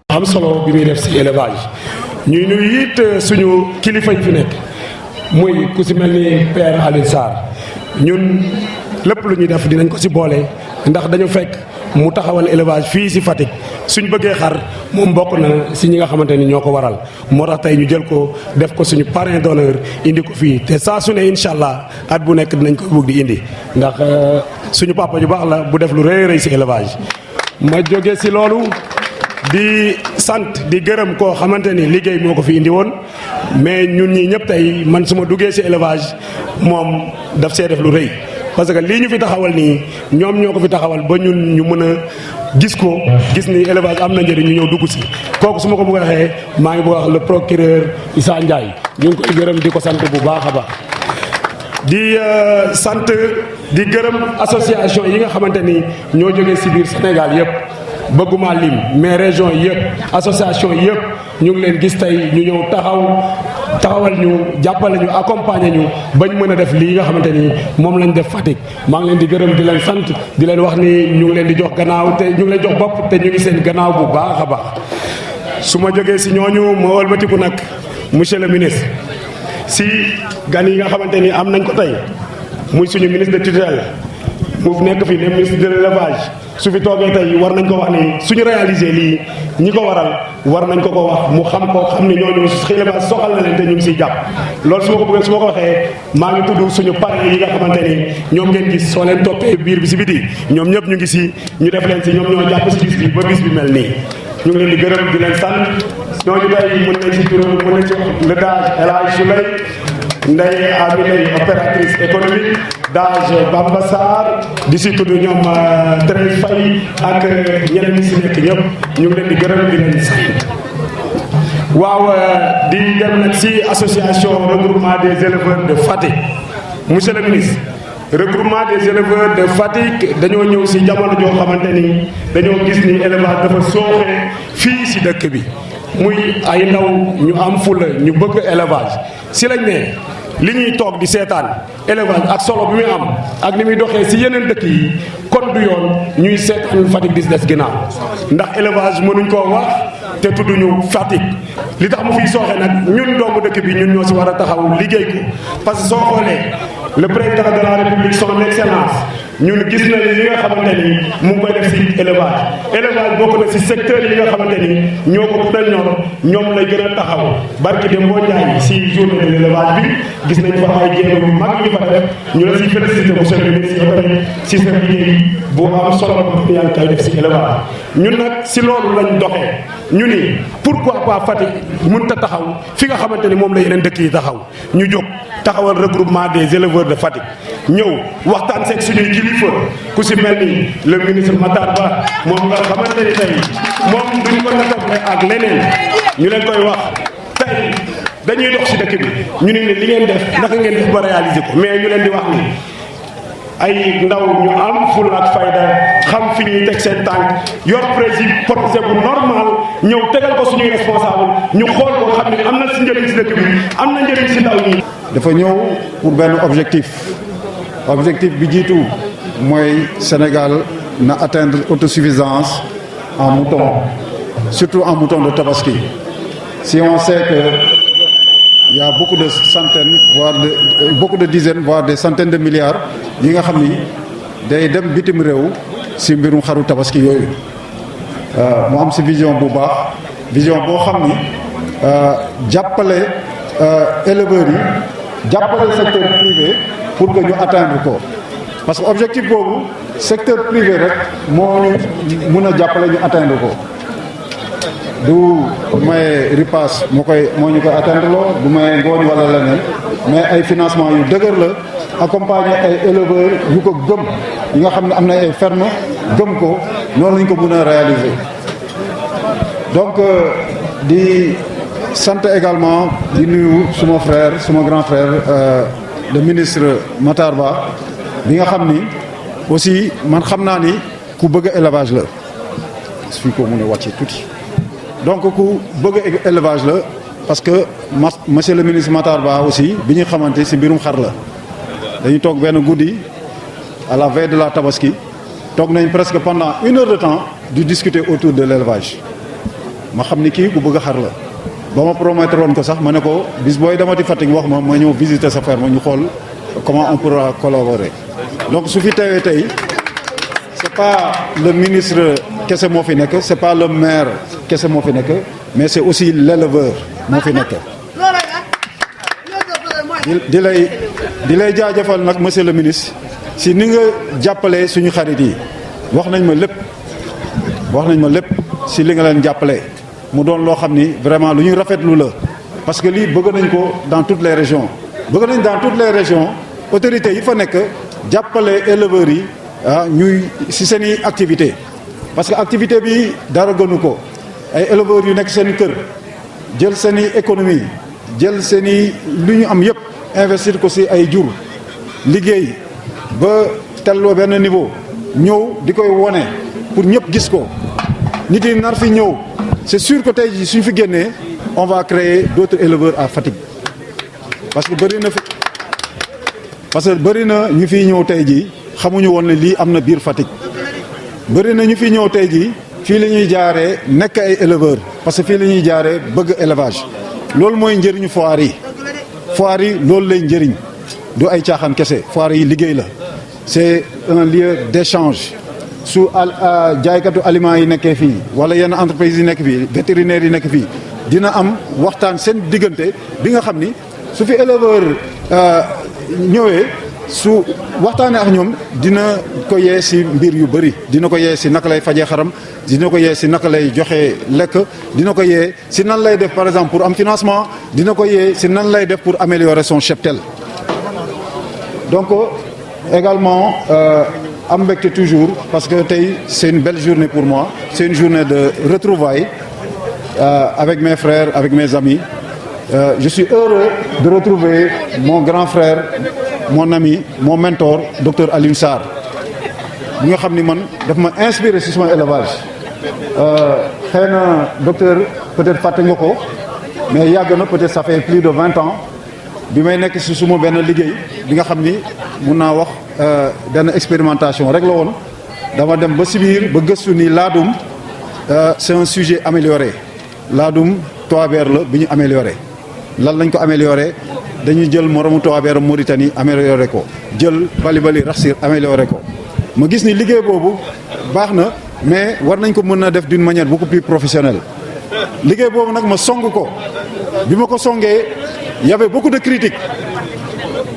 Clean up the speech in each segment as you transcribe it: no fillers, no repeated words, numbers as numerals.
am solo bi muy def ci élevage ñuy nuyu it suñu kilifa yi fi nekk muy ku ci mel ni Père Alioune Sarr ñun lépp lu ñuy def dinañ ko ci boole ndax dañu fekk mu taxawal élevage fii ci Fatick suñ bëggee xar moom bokk na ci ñi nga xamante ni ñoo ko waral moo tax tey ñu jël ko def ko suñu parrain d'honneur indi ko fii te saa su ne incha allah at bu nekk dinañ ko bëgg di indi ndax suñu papa ju baax la bu def lu rëy rëy ci élevage ma jógee ci loolu. di sant di gërëm koo xamante ni liggéey moo ko fi indi woon mais ñun ñii ñëpp tey man su ma duggee ci élevage moom daf see def lu rëy parce que lii ñu fi taxawal nii ñoom ñoo ko fi taxawal ba ñun ñu mën a gis ko gis ni élevage am na njëriñ ñu ñëw dugg ci kooku su ma ko bëgg a waxee maa ngi bëgg a wax le procureur Issa Ndiaye ñu ngi koy gërëm di ko sant bu baax a baax di sant di gërëm association yi nga xamante ni ñoo jógee ci biir Sénégal yëpp bëgguma lim mais région yëpp association yëpp ñu ngi leen gis tey ñu ñëw taxawal ñu jàppale ñu accompagner ñu bañ mën a def lii nga xamante ni moom lañ def Fatick maa ngi leen di gërëm di leen sant di leen wax ni ñu ngi leen di jox gannaaw te ñu ngi leen jox bopp te ñu ngi seen gannaaw bu baax a baax su ma jógee ci ñooñu ma wëlbatiku nag monsieur le ministre ci gan yi nga xamante ni am nañ ko tey muy suñu ministre de tutelle mu nekk fi ne ministre de l'élevage su fi toogee tey war nañ ko wax ni suñu réaliser lii ñi ko waral war nañ ko wax mu xam ko xam ni ñooñu élevage soxal na leen te ñu ngi siy jàpp loolu su ma ko waxee maa ngi tudd suñu parrain yi nga xamante ni ñoom ngeen gis soo leen toppee biir bi si biti ñoom ñëpp ñu ngi si ñu def leen si ñoom ñoo jàpp si bis bi ba bis bi mel nii ñu ngi leen di gërëm di leen sant ñooñu tey mën nañ si turam mën nañ si wax le DAGE El Hadj Souley Ndeye Amine opératrice économique DAGE Bamba Sarr di si tudd ñoom Thérèse Faye ak ñeneen ñi si nekk ñëpp ñu ngi leen di gërëm di leen sant waaw di dem nag si association regroupement des éleveurs de Fatick monsieur le ministre regroupement des éleveurs de Fatick dañoo ñëw si jamono joo xamante ni dañoo gis ni élevage dafa sooxe fii si dëkk bi muy ay ndaw ñu am fula ñu bëgg élevage si lañ ne li ñuy toog di seetaan élevage ak solo bi muy am ak ni muy doxee si yeneen dëkk yi kon du yoon ñuy seetaan Fatick di des ginnaaw ndax élevage mënuñ koo wax te tudduñu Fatick li tax mu fiy sooxe nag ñun doomu dëkk bi ñun ñoo si war a taxaw liggéey ko parce que soo xoolee le président de la république son excellence ñun gis na li nga xamante ni mu ngi koy def si élevage bokk na si secteur yi nga xamante ni ñoo ko gën a ñor ñoom lay gën a taxaw barki dem boo Ndiaye si journée de l'élevage bi gis nañ fa ay jéego yu mag ñu fa def ñu la si félicité monsieur le ministre si sa liggéey bu am solo ba yaa ngi koy def si élevage ñun nag si loolu lañ doxee ñu ni pourquoi pas Fatick mënut a taxaw fi nga xamante ni moom la yeneen dëkk yi taxaw ñu jóg taxawal regroupement des éleveurs de Fatick ñëw waxtaan seeg suñuy kilifa ku si mel ni le ministre Matar Ba moom nga xamante ni tey moom duñ ko natable ak leneen ñu leen koy wax tey dañuy dox si dëkk bi ñu ne li ngeen def naka ngeen def ba réaliser ko mais ñu leen di wax ni ay ndaw ñu am ful ak fayda xam fi ñuy teg seen tànk yor projet bu normal ñëw tegal ko suñuy responsable ñu xool ko xam ne am na si njëriñ si dëkk bi am na njëriñ si ndaw ñi. dafa ñëw pour benn objectif bi jiitu mooy Sénégal na atteindre autosuffisance en mouton surtout en mouton de tabaski. Si on sait que il y a beaucoup de centaines voire beaucoup de dizaines voire des centaines de milliards yi nga xam ni day dem bitim réew si mbirum xaru tabaski yooyu mu am si vision bu baax vision boo xam ni jàppale éleveurs yi jàppale secteur privé pour que ñu atteindre ko parce que objectif boobu secteur privé rek moo ñu mun a jàppale ñu atteindre ko du maye ripaas moo ñu koy atteindre loo du maye ngooñ wala leneen mais ay financement yu dëgër la accompagner ay éleveurs yu ko gëm yi nga xam ne am na ay ferme gëm ko noonu lañ ko mën a réaliser donc di sant également di nuyu suma frère suma grand frère le ministre Matar Ba bi nga xam ni aussi man xam naa ni ku bëgg élevage la fii ko mun a wàcce tuuti donc ku bëgg élevage la parce que monsieur le ministre Matar Ba aussi bi ñu xamante ci mbirum xar la dañu toog benn guddi à la veille de la tabaski toog nañ presque pendant 1 heure de temps di discuter autour de l'élevage ma xam ni kii ku bëgg xar la ba ma promettre woon ko sax ma ne ko bis booy demati Fatick wax ma ñëw visiter sa ferme ñu xool comment on pourra collaborer donc su fi teewee tey c'est pas le ministre kese moo fi nekk c'est pas le maire kese moo fi nekk mais c'est aussi l'éleveur moo fi nekk di lay jaajëfal nag monsieur le ministre si ni nga jàppalee suñu xarit yi wax nañ ma lépp si li nga leen jàppale mu doon loo xam ni vraiment lu ñuy rafetlu la parce que lii bëgg nañ ko dans toutes les régions autorités yi fa nekk jàppale éleveurs yi ñuy si seen i activité parce que activité bi dara gënu ko ay éleveurs yu nekk seen kër jël seen i économie jël seen i lu ñu am yëpp investir ko si ay jur liggéey ba telloo benn niveau ñëw di koy wone pour ñëpp gis ko nit yi nar fi ñëw c'est sûr que tey jii suñ fi génnee on va créer d'autres éleveurs à Fatick parce que bëri na ñu fiy ñëw tey jii xamuñu woon ne lii am na biir Fatick bëri na ñu fiy ñëw tey jii fii la ñuy jaaree nekk ay éleveurs parce que fii la ñuy jaaree bëgg élevage loolu mooy njëriñu foire yi loolu lay njëriñ du ay caaxaan kese foire yi liggéey la c'est un lieu d'échange su jaaykatu aliments yi nekkee fii wala yenn entreprises yi nekk fii vétérinaires yi nekk fii dina am waxtaan seen diggante bi nga xam ni su fi éleveur ñëwee su waxtaanee ak ñoom dina ko yee si mbir yu bëri dina ko yee si naka lay fajee xaram dina ko yee si naka lay joxe lekk dina ko yee si nan lay def par exemple pour am financement dina ko yee si nan lay def pour améliorer son cheptel donc également am mbégte toujours parce que tey c'est une belle journée pour moi c'est une journée de retrouvailles avec mes frères avec mes amis je suis heureux de retrouver mon grand frère mon ami mon mentor docteur Alioune Sarr bi nga xam ni man daf ma inspiré ci sama élevage xëy na docteur peut-être fàtte nga ko mais yàgg na peut-être ça fait plus de 20 ans bi may nekk ci suma benn liggéey bi nga xam ni mun naa wax benn expérimentation rek la woon dama dem ba ci biir ba gëstu ni laadum c'est un sujet amélioré laadum toabeer la bi ñu amélioré lan lañ ko amélioré dañuy jël moromu toabeeru Mauritanie amélioré ko jël bali raxsir amélioré ko ma gis ni liggéey boobu baax na mais war nañ ko mën a def d'une manière beaucoup plus professionnelle liggéey boobu nag ma song ko bi ma ko songee y avait beaucoup de critiques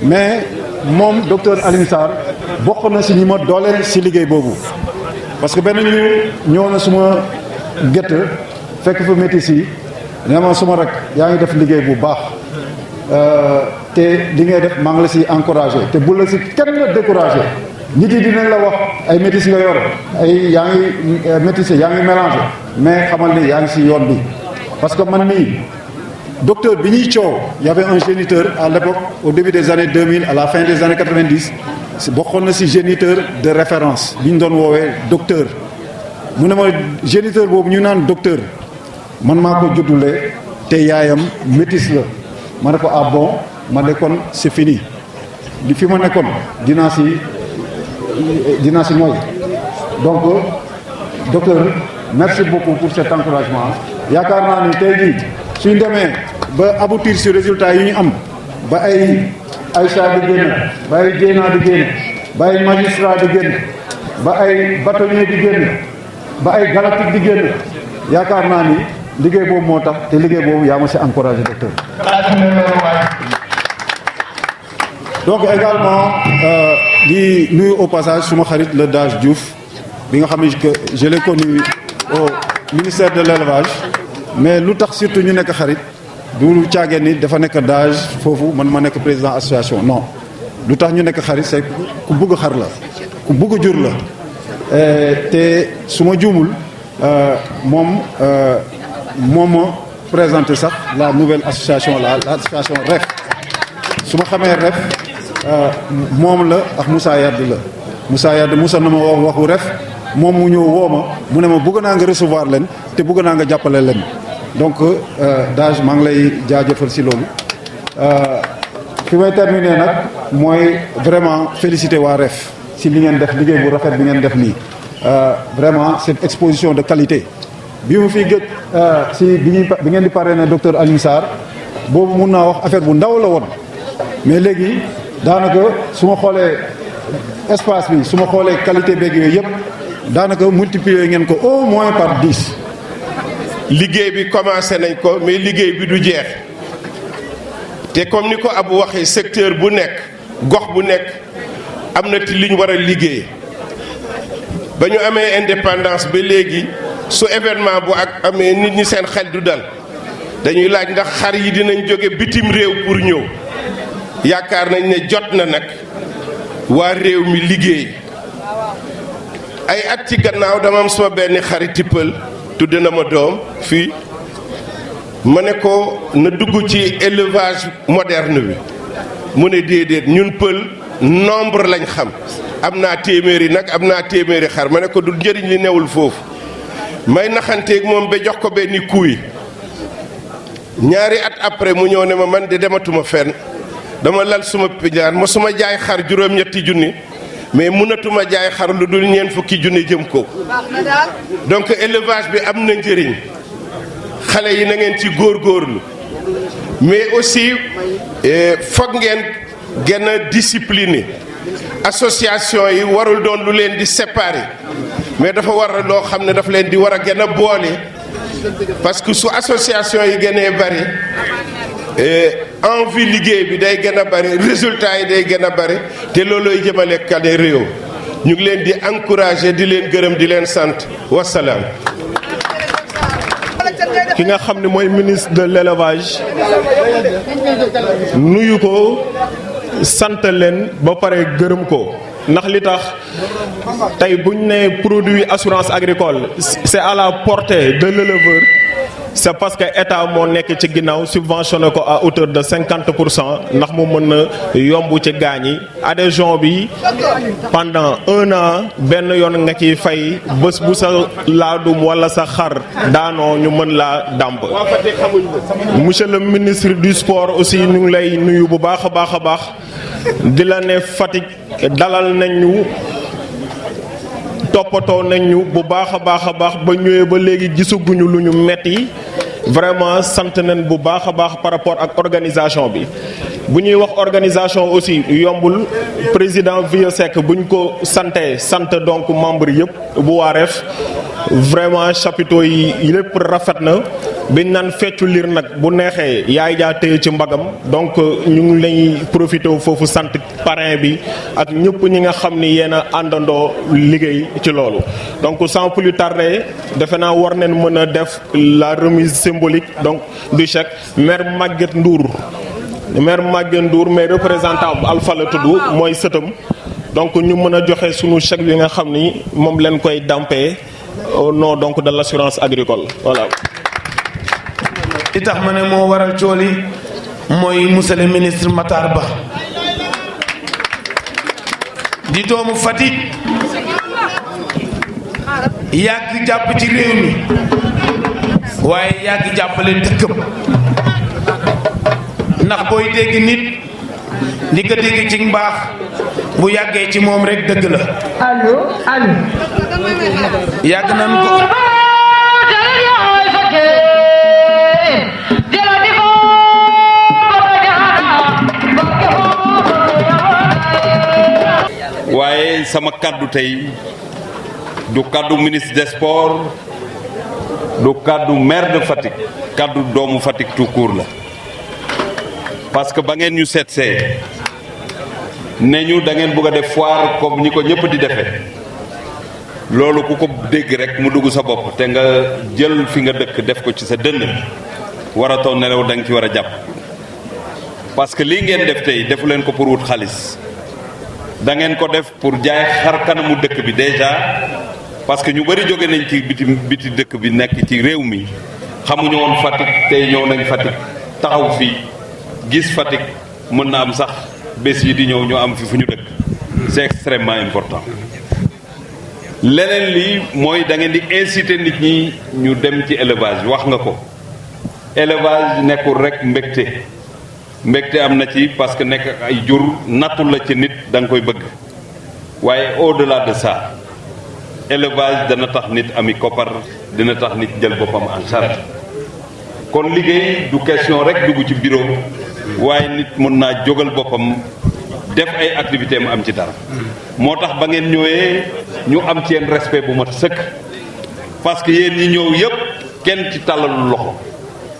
mais moom docteur Alioune Sarr bokk na ci ñi ma dooleel ci liggéey boobu parce que benn ñëw na suma gétt fekk fa métis yi nee ma suma rek yaa ngi def liggéey bu baax te li ngay def maa ngi la ci encouragé te bu la ci kenn découragé nit yi dinañ la wax ay métis nga yor ay yaa ngi métissé yaa ngi mélangé mais xamal ni yaa ngi ci yoon bi parce que man mii docteur bi ñuy coow y avait un géniteur à l'époque au début des années 2000 à la fin des années 90 bokkoon na ci géniteur de référence bi ñu doon woowee docteur mu ne ma géniteur boobu ñu naan docteur man maa ko juddulee te yaayam métis la ma ne ko ah bon ma ne kon c'est fini li fi ma nekkoon dinaa si mooy donc docteur merci beaucoup pour cet encouragement yaakaar naa ni tey jii suñ demee ba aboutir sur résultat yi ñu am ba ay Aïcha di génn ba ay Dieyna di génn ba ay magistrat di génn ba ay bâtonnier di génn ba ay galactique di génn yaakaar naa ni liggéey boobu moo tax te liggéey boobu yaa ma si encouragé docteur. donc également di nuyu au passage suma xarit le Dage Diouf bi nga xam ne que je l'ai connu au ministère de l'élevage mais lu tax surtout ñu nekk xarit du caageen ni dafa nekk d'âge foofu man ma nekk président association non lu tax ñu nekk xarit c'est ku bëgg xar la ku bëgg jur la te su ma juumul moom ma présenté sax la nouvelle association l'association REF su ma xamee REF moom la ak Moussa Yade la Moussa Yade Moussa na ma waxu REF moom mu ñëw woo ma mu ne ma bëgg naa nga recevoir leen te bëgg naa nga jàppale leen donc Dage maa ngi lay jaajëfal si loolu fi may terminer nag mooy vraiment féliciter waa REF si li ngeen def liggéey bu rafet bi ngeen def nii vraiment cette exposition de qualité bi mu fi gëj si bi ngeen di parrainer docteur Alioune Sarr boobu mun naa wax affaire bu ndaw la woon mais léegi daanaka su ma xoolee espace bi su ma xoolee qualité beeg yooyu yëpp daanaka multiplier ngeen ko au moins par 10. liggéey bi commencé nañ ko mais liggéey bi du jeex te comme ni ko Abou waxee secteur bu nekk gox bu nekk am na ci li ñu war a liggéey ba ñu amee indépendance ba léegi su événement bu ak amee nit ñi seen xel du dal dañuy laaj ndax xar yi dinañ jóge bitim réew pour ñëw yaakaar nañ ne jot na nag waa réew mi liggéey ay at ci gannaaw dama am sama benn xariti pël tudde na ma doom fii ma ne ko na dugg ci élevage moderne bi mu ne déedéet ñun pël nombre lañ xam am naa téeméeri nag am naa téeméeri xar ma ne ko du njëriñ li newul foofu may naxanteeg moom ba jox ko benn kuy ñaari at après mu ñëw ne ma man de dematuma fenn dama lal suma pijaan ma suma jaay xar juróom-ñetti junni mais mënatuma jaay xar lu dul ñeent fukki junni jëm ko donc élevage bi am na njëriñ xale yi na ngeen ci góorgóorlu mais aussi foog ngeen gën a discipliné association yi warul doon lu leen di séparer mais dafa war loo xam ne daf leen di war a gën a boole parce que su association yi gënee bari envie liggéey bi day gën a bari résultat yi day gën a bari te loolooy jëmale kane réew ñu ngi leen di encourager di leen gërëm di leen sant wasalaam. ki nga xam ne mooy ministre de l'élevage nuyu ko sant leen ba pare gërëm ko ndax li tax tey buñ ne produit assurance agricole c'est à la portée de l'éleveur c'est parce que état moo nekk ci ginnaaw subventionné ko à hauteur de 50% ndax mu mën na yomb ci gaañ yi adhésion bi pendant 1 an benn yoon nga ciy fay bés bu sa laadum wala sa xar daanoo ñu mën laa dàmp. monsieur le ministre du sport aussi ñu ngi lay nuyu bu baax a baax a baax di la ne Fatick dalal nañ ñu toppatoo nañ ñu bu baax a baax ba ñëwee ba léegi gisaguñu lu ñu metti vraiment sant nañ bu baax a baax par rapport ak organisation bi bu ñuy wax organisation aussi yombul président Vieux Seck bu ñu ko sante sant donc membre yëpp bu waa REF vraiment chapiteau yi lépp rafet na biñ naan feccu liir nag bu neexee yaay jaa téye ci mbagam donc ñu ngi lay profité foofu sant parrain bi ak ñëpp ñi nga xam ni yéen a àndandoo liggéey ci loolu donc sans plus tarder defe naa war nañ mën a def la remise symbolique donc du chèque maire Maguette Ndour mais représentant bu Alpha la tudd mooy sëtam donc ñu mën a joxe sunu chèque bi nga xam ni moom leen koy dampee au nom donc de l'assurance agricole voilà. li tax ma ne moo waral cooli mooy monsieur le ministre Matar Ba di doomu Fatick yàgg jàpp ci réew mi waaye yàgg jàppale dëkkam ndax booy dégg nit di ko dégg ci mbaax bu yàggee ci moom rek dëgg la. allo yàgg nañ ko. waaye sama kaddu tey du kaddu ministre des sports du kaddu maire de Fatick kaddu doomu Fatick tout court la parce que ba ngeen ñu seetsee. ne ñu da ngeen bëgg a def foire comme ñi ko ñëpp di defee loolu ku ko dégg rek mu dugg sa bopp te nga jël fi nga dëkk def ko ci sa dënn waratoo nelaw da nga ci war a jàpp parce que lii ngeen def tey defu leen ko pour wut xaalis da ngeen ko def pour jaay xar kanamu dëkk bi déjà parce que ñu bëri jóge nañ ci biti dëkk bi nekk ci réew mi xamuñu woon Fatick tey ñëw nañ Fatick taxaw fii gis Fatick mën na am sax bés yi di ñëw ñu am fi fu ñu dëkk c'est extrêmement important leneen li mooy da ngeen di inciter nit ñi ñu dem ci élevage wax nga ko élevage nekkul rek mbégte am na ci parce que nekk ay jur nattu la ci nit da nga koy bëgg waaye au-delà de ça élevage dana tax nit ami koppar dina tax nit jël boppam en charge kon liggéey du question rek dugg ci bureau waaye nit mën naa jógal boppam def ay activité am ci dara moo tax ba ngeen ñëwee ñu am ci yeen respect bu mat sëkk parce que yéen ñi ñëw yëpp kenn ci tàllalu loxo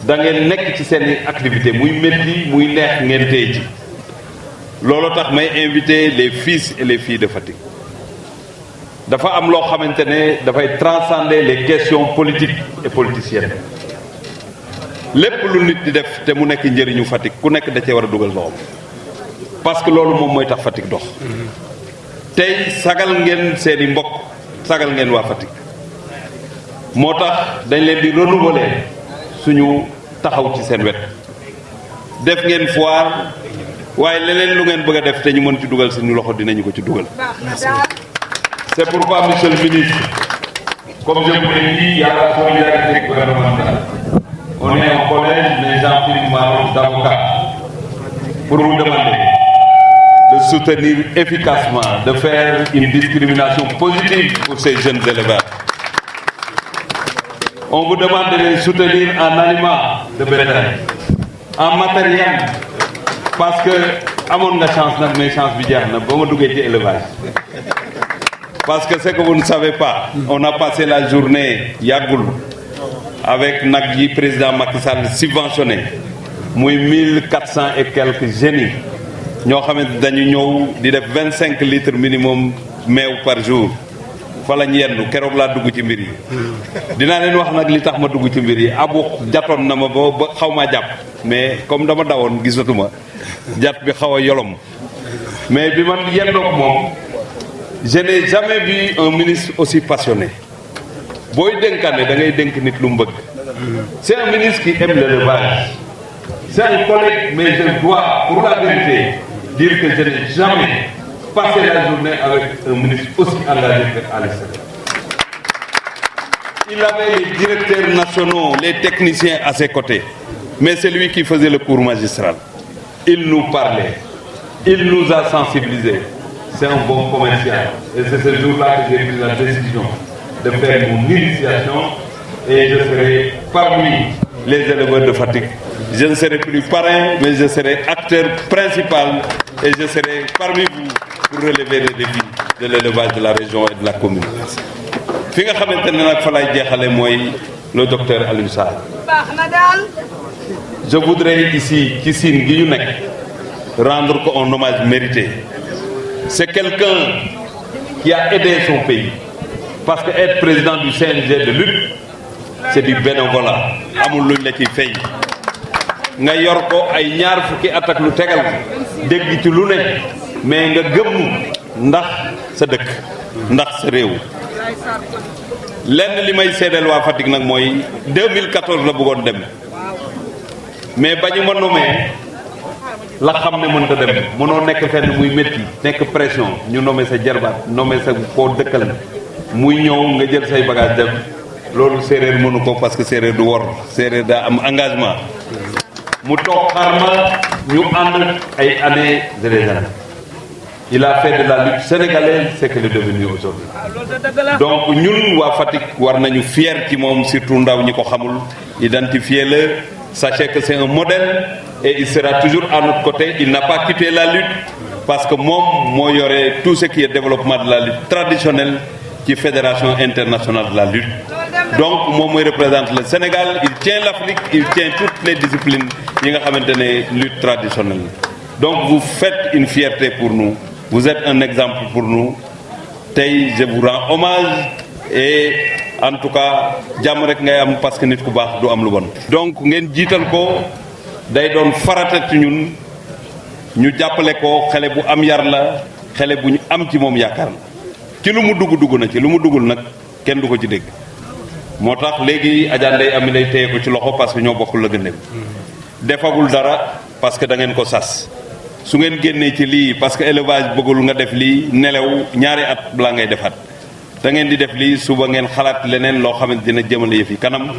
da ngeen nekk ci seen activité muy métti muy neex ngeen téye ci loolu tax may inviter les fils et les filles de Fatick dafa am loo xamante ne dafay transcender les questions politiques et politiciennes lépp lu nit di def te mu nekk njëriñu Fatick ku nekk da cee war a dugal loxoom parce que loolu moom mooy tax Fatick dox tey sagal ngeen seeni mbokk sagal ngeen waa Fatick moo tax dañ leen di renouveler suñu taxaw ci seen wet def ngeen foire waaye leneen lu ngeen bëgg a def te ñu mën ci dugal suñu loxo dinañu ko ci dugal c'est pourquoi monsieur le ministre comme je vous l'ai dit il y a la solidarité gouvernementale on est un collège des gens d'avocats pour vous demander de soutenir efficacement, de faire une discrimination positive pour ces jeunes éleveurs. On vous demande de les soutenir en aliments de bétail, en matériel, parce que amoon nga chance nag mais chance bi jeex na ba ma duggee ci élevage. Parce que c'est que vous ne savez pas, on a passé la journée yàggul avec nag yi président Macky Sall subventionné muy 1400 et quelques génies ñoo xamante dañu ñëw di def 25 litres minimum meew par jour fa lañ yendu keroog laa dugg ci mbir yi dinaa leen wax nag li tax ma dugg ci mbir yi abu jatoon na ma ba xaw maa jàpp mais comme dama dawoon gisatuma jat bi xaw a yolom mais bi man yendoog moom je n'ai jamais vu un ministre aussi passionné booy dénkaane da ngay dénk nit lu mu bëgg c'est un ministre qui aime l'élevage c'est un collègue mais je dois pour la vérité dire que je n'ai jamais passé la journée avec un ministre aussi engagé que Ali Seck. Il avait les directeurs nationaux, les techniciens à ses côtés, mais c'est lui qui faisait le cours magistral. Il nous parlait, il nous a sensibilisés. C'est un bon commercial. Et c'est ce jour-là que j'ai pris la décision de faire mon initiation et je serai parmi les éleveurs de Fatick. Je ne serai plus parrain, mais je serai acteur principal et je serai parmi vous pour relever les défis de l'élevage de la région et de la commune. fi nga xamante ne nag fa lay jeexale mooy le docteur Alioune Sarr. Je voudrais ici ci Sine gi ñu nekk rendre ko un hommage mérité. C'est quelqu'un qui a aidé son pays parce que être président du CNG de lutte c'est du bénévolat amul luñ la ciy fay nga yor ko ay ñaar fukki at ak lu tegal dégg ci lu ne mais nga gëm ndax sa dëkk ndax sa réew lenn li may seedeel waa Fatick nag mooy 2014 la bëggoon dem mais ba ñu ma nommé la xam ne mënta dem mënoo nekk fenn muy métti nekk pression ñu nommé sa jarbaat nommé sa koo dëkkal muy ñëw nga jël say bagage dem loolu séeréer mënu ko parce que séeréer du wor séeréer daa am engagement mu toog xaar ma ñu ànd ay années et des années il a fait de la lutte sénégalaise ce qu'elle est devenue aujourd'hui donc ñun waa Fatick war nañu fier ci moom surtout ndaw ñi ko xamul identifier le sachez que c'est un modèle et il sera toujours à notre côté il n'a pas quitté la lutte parce que moom moo yore tout ce qui est développement de la lutte traditionnelle ci fédération internationale de la lutte donc moom mooy représente le Sénégal il tient l'Afrique il tient toutes les disciplines yi nga xamante ne lutte traditionnelle donc vous faites une fierté pour nous vous êtes un exemple pour nous tey je vous rends hommage et en tout cas jàmm rek ngay am parce que nit ku baax du am lu bon. donc ngeen jiital ko day doon farata ci ñun ñu jàppale ko xale bu am yar la xale bu ñu am ci moom yaakaar la ci lu mu dugg na ci lu mu duggul nag kenn du ko ci dégg moo tax léegi Adja Ndeye Amy lay téye ko ci loxo parce que ñoo bokkul la gën defagul dara parce que da ngeen ko sas su ngeen génnee ci lii parce que élevage bëggul nga def lii nelew ñaari at balaa ngay defaat da ngeen di def lii suba ngeen xalaat leneen loo xamante dina jëmale yëf yi kanam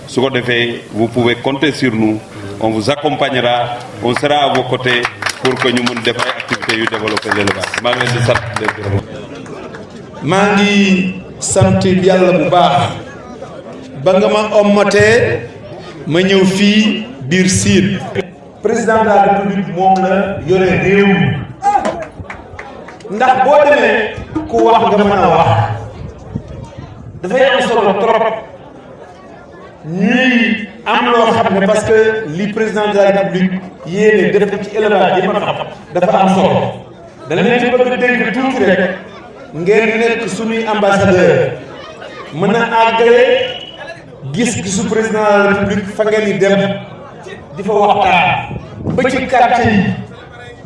su ko defee vous pouvez compter sur nous on vous accompagnera on sera à vos côtés pour que ñu mun def ay activités yu développer l'élevage maa ngi leen di sant leen gërëm. maa ngi sant yàlla bu baax ba nga ma ommatee ma ñëw fii biir Sine. président de la république moom la yore réew mi ndax boo demee ku wax nga mën a wax dafay am solo trop ñuy am loo xam ne parce que li président de la république yéene def ci élevage yi ma xam dafa am solo dana leen ci bëgg a dégg tuuti rek ngeen nekk suñuy ambassadeur mën a àggale gis-gisu président de la république fa ngeen di dem di fa waxtaan ba ci quartier yi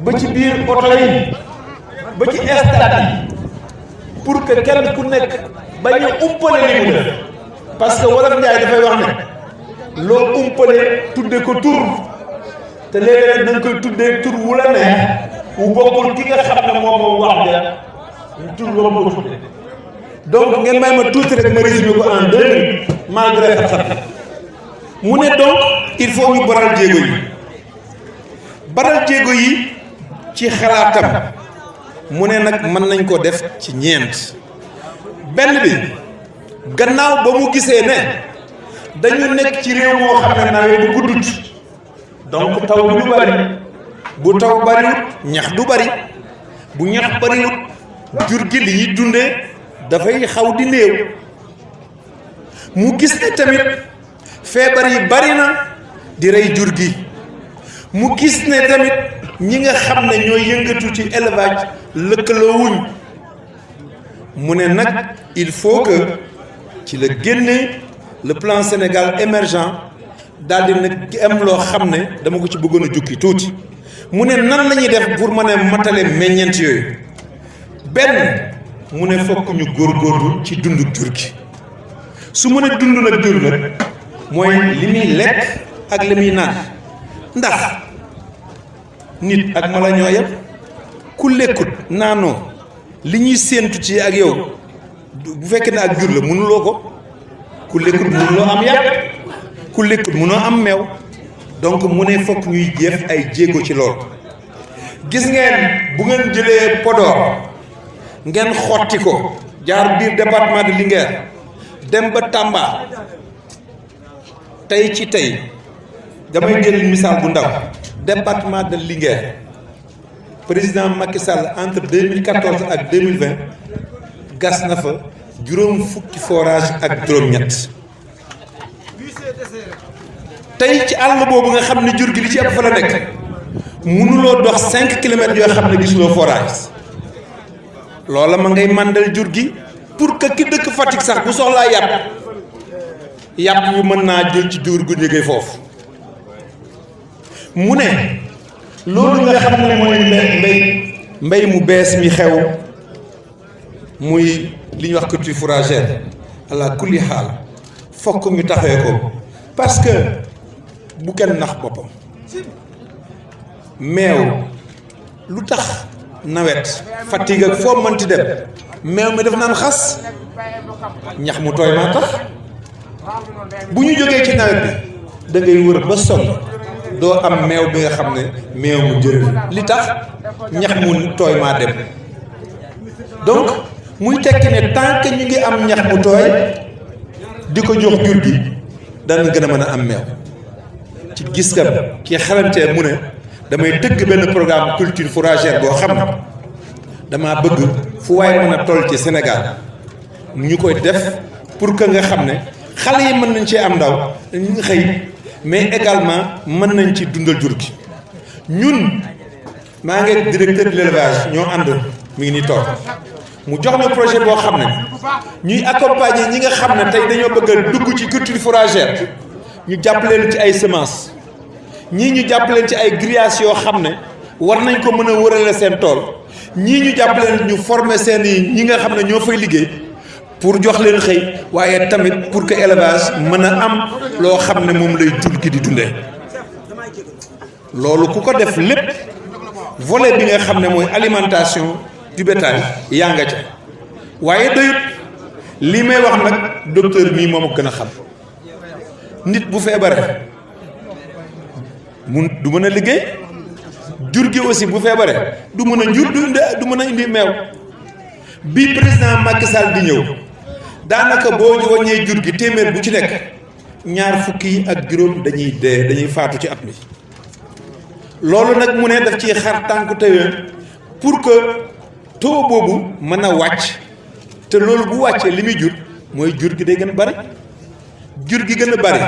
ba ci biir oto yi ba ci stade yi pour que kenn ku nekk bañ a umpale li mu def parce que wolof Njaay dafay wax ne loo umpale tudde ko tur te léeg-léeg da nga koy tuddee tur wu la neex wu bokkul ki nga xam ne moom wax ja tur ba mu ko tudde donc ngeen may ma tuuti rek ma résumé ko en 2 minutes malgré xat-xat mu ne donc il faut ñu baral jéego yi ci xalaatam mu ne nag mën nañ ko def ci ñeent benn bi gannaaw ba mu gisee ne dañu nekk ci réew moo xam ne nawet bu guddut donc taw bi du bari bu taw bariwut ñax du bari bu ñax bariwut jur gi li ñuy dundee dafay xaw di néew mu gis ne tamit feebar yi bari na di rey jur gi mu gis ne tamit ñi nga xam ne ñooy yëngatu ci élevage lëkkaloowuñ mu ne nag il faut que ci la génne le plan Sénégal émergent daal di nag am loo xam ne dama ko ci bëggoon a jukki tuuti mu ne nan la ñuy def pour mën a matale meññeent yooyu benn mu ne fokk ñu góorgóorlu ci dundu jur gi su mën a dund nag jur nag mooy li muy lekk ak li muy naan ndax nit ak mala ñoo yem ku lekkut naanoo li ñuy séentu ci ak yow bu fekkee ne ak jur la mënuloo ko ku lekkut mënuloo am yàpp ku lekkut mënoo am meew donc mu ne fokk ñuy jëf ay jéego ci loolu gis ngeen bu ngeen jëlee Podor ngeen xotti ko jaar biir département de Linguère dem ba Tamba tey ci tey damay jël misaal bu ndaw département de Linguère président Macky Sall entre 2014 ak 2020 gas na fa juróom fukki forage ak juróom-ñett tey ci àll boobu nga xam ne jur gi li ci ëpp fa la nekk mënuloo dox 5 kilomètres yoo xam ne gisuloo forage loola ma ngay màndal jur gi pour que ki dëkk Fatick sax bu soxlaa yàpp yu mën naa jël ci jur gu jógee foofu mu ne loolu nga xam ne mooy mbay mu bees mi xew muy li ñuy wax culture fourragère ala kulli xaal fokk ñu taxee ko parce que bu kenn nax boppam meew lu tax nawet Fatick ak foo mënti dem meew mi def naan xas ñax mu tooy maa tax bu ñu jógee ci nawet bi da ngay wër ba sonn doo am meew bi nga xam ne meew mu jërël li tax ñax mu tooy maa dem donc muy tekki ne tant que ñu ngi am ñax mu tooy di ko jox jur gi dana gën a mën a am meew ci gis-gam ci xarantee mu ne damay tëgg benn programme culture fourragère boo xam ne damaa bëgg fu waay mën a toll ci Sénégal ñu koy def pour que nga xam ne xale yi mën nañ cee am ndaw ñu xëy mais également mën nañ ci dundal jur gi ñun maa ngi directeur de l'élevage ñoo ànd mi ngi ni toog mu jox na projet boo xam ne ñuy accompagner ñi nga xam ne tey dañoo bëgg a dugg ci culture fourragère ñu jàpp leen ci ay semences ñii ñu jàpp leen ci ay grillage yoo xam ne war nañ ko mën a wërale seen tool ñii ñu jàpp leen ñu former seen i ñi nga xam ne ñoo fay liggéey pour jox leen xëy waaye tamit pour que élevage mën a am loo xam ne moom lay jur gi di dundee loolu ku ko def lépp volet bi nga xam ne mooy alimentation du bétail yaa nga ca waaye doyut lii may wax nag docteur mii moom a gën a xam nit bu feebaree mun du mën a liggéey jur gi aussi bu feebaree du mën a jur du mën a indi meew bi président Macky Sall di ñëw daanaka boo wàññee jur gi téeméer bu ci nekk ñaar fukki yi ak juróom dañuy dee dañuy faatu ci at mi loolu nag mu ne daf ci xar tànku tawee pour que taux boobu mën a wàcc te loolu bu wàccee li muy jur mooy jur gi day gën a bari jur gi gën a bari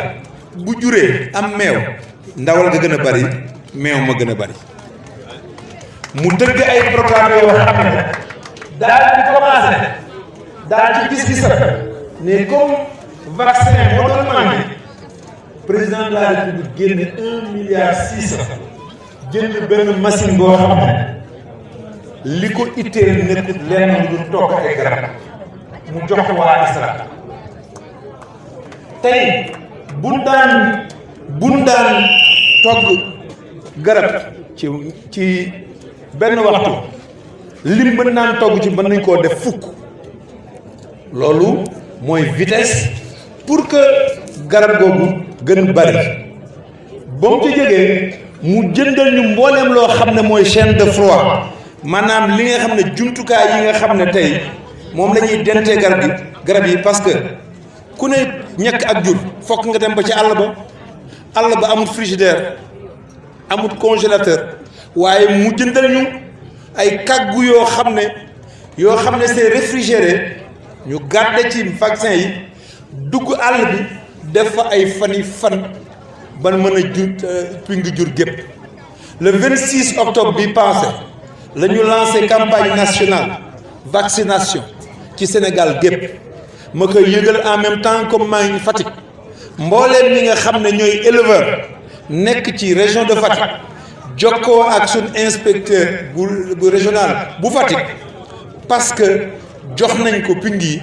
bu juree am meew ndawal ga gën a bari meew ma gën a bari mu tëgg ay programme yoo xam ne daal di commencé daal ci gis-gisam ne comme vaccin moo doon manqué président de la République génne 1,6 milliard jënd benn machine boo xam ne li ko itteel nekkut lenn lu togg ay garab mu jox ko waa ISRA tey buñ daan togg garab ci benn waxtu lim mën naan togg ci mën nañ koo def fukk loolu mooy vitesse pour que garab googu gën bari ba mu ci jógee mu jëndal ñu mbooleem loo xam ne mooy chaîne de froid maanaam li nga xam ne jumtukaay yi nga xam ne tey moom la ñuy dentee garab yi parce que ku ne ñekk ak jur fokk nga dem ba ci àll ba amul frigidaire amul congélateur waaye mu jëndal ñu ay kàggu yoo xam ne c'est réfrigéré ñu garder ci vaccin yi dugg àll bi def fa ay fan ban mën a jur pingu jur gépp le 26 octobre bi passé la ñu lancé campagne nationale vaccination ci Sénégal gépp ma koy yëgal en même temps comme maa ngi Fatick mbooleem ñi nga xam ne ñooy éleveur nekk ci région de Fatick jokkoo ak suñ inspecteur bu régional bu Fatick parce que jox nañ ko ping yi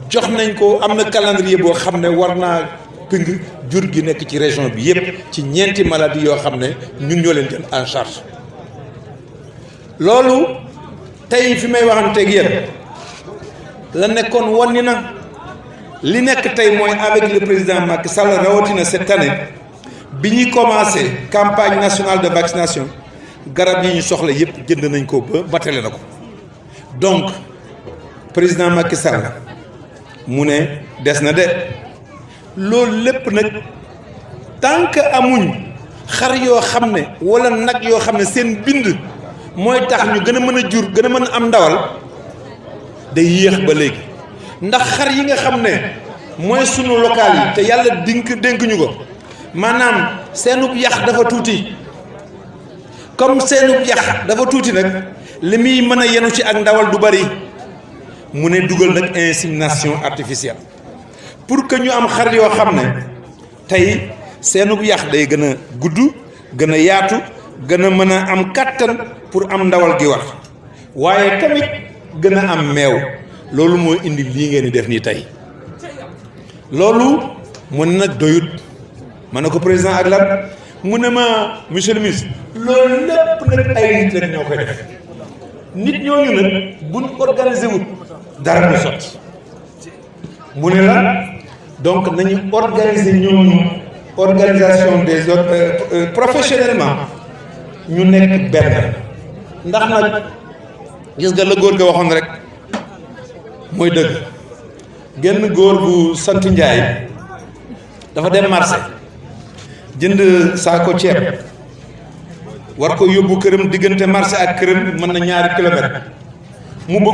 jox nañ ko am na calendrier boo xam ne war naa ping jur gi nekk ci région bi yépp ci ñeenti maladie yoo xam ne ñun ñoo leen jël en charge loolu tey fi may waxanteeg yéen la nekkoon wonni na li nekk tey mooy avec le président Macky Sall rawatina cette année bi ñuy commencé campagne nationale de vaccination garab yi ñu soxla yépp jënd nañ ko ba batale na ko donc président Macky Sall mu ne des na de loolu lépp nag tant que amuñ xar yoo xam ne wala nag yoo xam ne seen bind mooy tax ñu gën a mën a jur gën a mën a am ndawal day yéex ba léegi ndax xar yi nga xam ne mooy sunu local yi te yàlla dénk ñu ko maanaam seenub yax dafa tuuti comme seenub yax dafa tuuti nag li muy mën a yenu ci ak ndawal du bari mu ne dugal nag insémination artificielle pour que ñu am xar yoo xam ne tey seenub yax day gën a gudd gën a yaatu gën a mën a am kàttan pour am ndawal gi war waaye tamit gën a am meew loolu mooy indi lii ngeen di def nii tey loolu mu ne nag doyut ma ne ko président ak lan mu ne ma monsieur le ministre loolu lépp nag ay nit rek ñoo koy def nit ñooñu nag buñ organisé wut dara du sotti mu ne la donc nañu organiser ñooñu organisation des autres professionnellement ñu nekk benn ndax nag gis nga la góor ga waxoon rek mooy dëgg genn góor gu sant Njaay dafa dem marché jënd saako ceeb war ko yóbbu këram diggante marché ak këram mën na 2 kilomètres mu